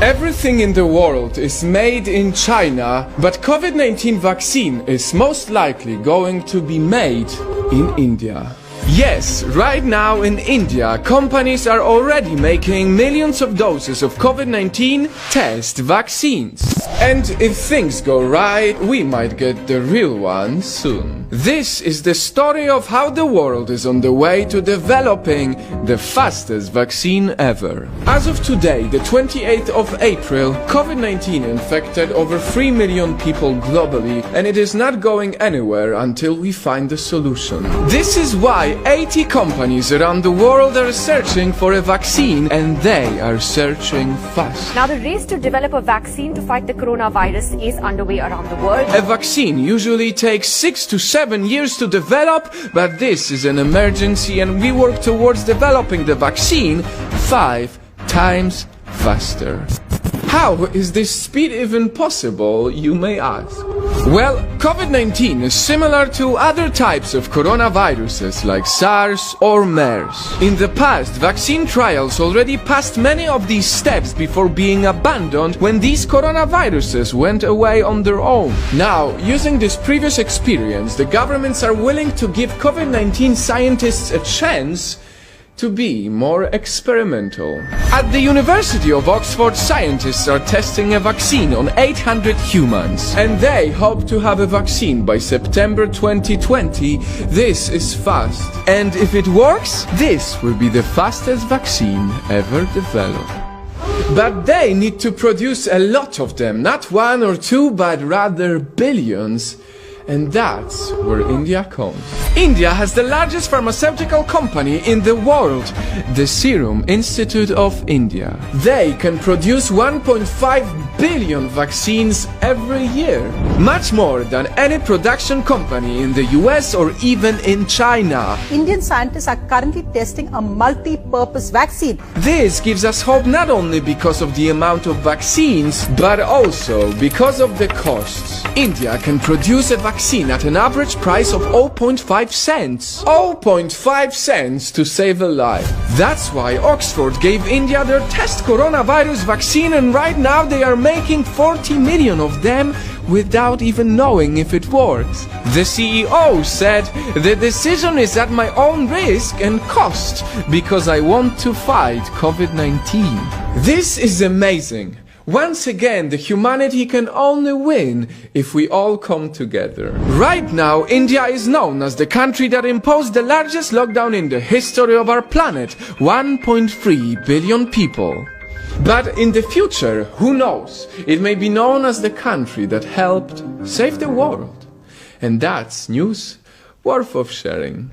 Everything in the world is made in China, but COVID-19 vaccine is most likely going to be made in India. Yes, right now in India, companies are already making millions of doses of COVID-19 test vaccines. And if things go right, we might get the real one soon. This is the story of how the world is on the way to developing the fastest vaccine ever. As of today, the 28th of April, COVID-19 infected over 3 million people globally, and it is not going anywhere until we find a solution. This is why 80 companies around the world are searching for a vaccine, and they are searching fast. Now the race to develop a vaccine to fight the coronavirus is underway around the world. A vaccine usually takes 6 to 7 years to develop, but this is an emergency and we work towards developing the vaccine 5 times faster. How is this speed even possible, you may ask? Well, COVID-19 is similar to other types of coronaviruses like SARS or MERS. In the past, vaccine trials already passed many of these steps before being abandoned when these coronaviruses went away on their own. Now, using this previous experience, the governments are willing to give COVID-19 scientists a chance to be more experimental. At the University of Oxford, scientists are testing a vaccine on 800 humans, and they hope to have a vaccine by September 2020. This is fast. And if it works, this will be the fastest vaccine ever developed. But they need to produce a lot of them, not 1 or 2, but rather billions. And that's where India comes. India has the largest pharmaceutical company in the world, the Serum Institute of India. They can produce 1.5 billion vaccines every year, much more than any production company in the US or even in China. Indian scientists are currently testing a multi-purpose vaccine. This gives us hope not only because of the amount of vaccines, but also because of the costs. India can produce a vaccine at an average price of 0.5 cents. 0.5 cents to save a life. That's why Oxford gave India their test coronavirus vaccine, and right now they are making 40 million of them without even knowing if it works. The CEO said, "The decision is at my own risk and cost because I want to fight COVID-19. This is amazing. Once again, the humanity can only win if we all come together. Right now, India is known as the country that imposed the largest lockdown in the history of our planet, 1.3 billion people. But in the future, who knows? It may be known as the country that helped save the world. And that's news worth of sharing.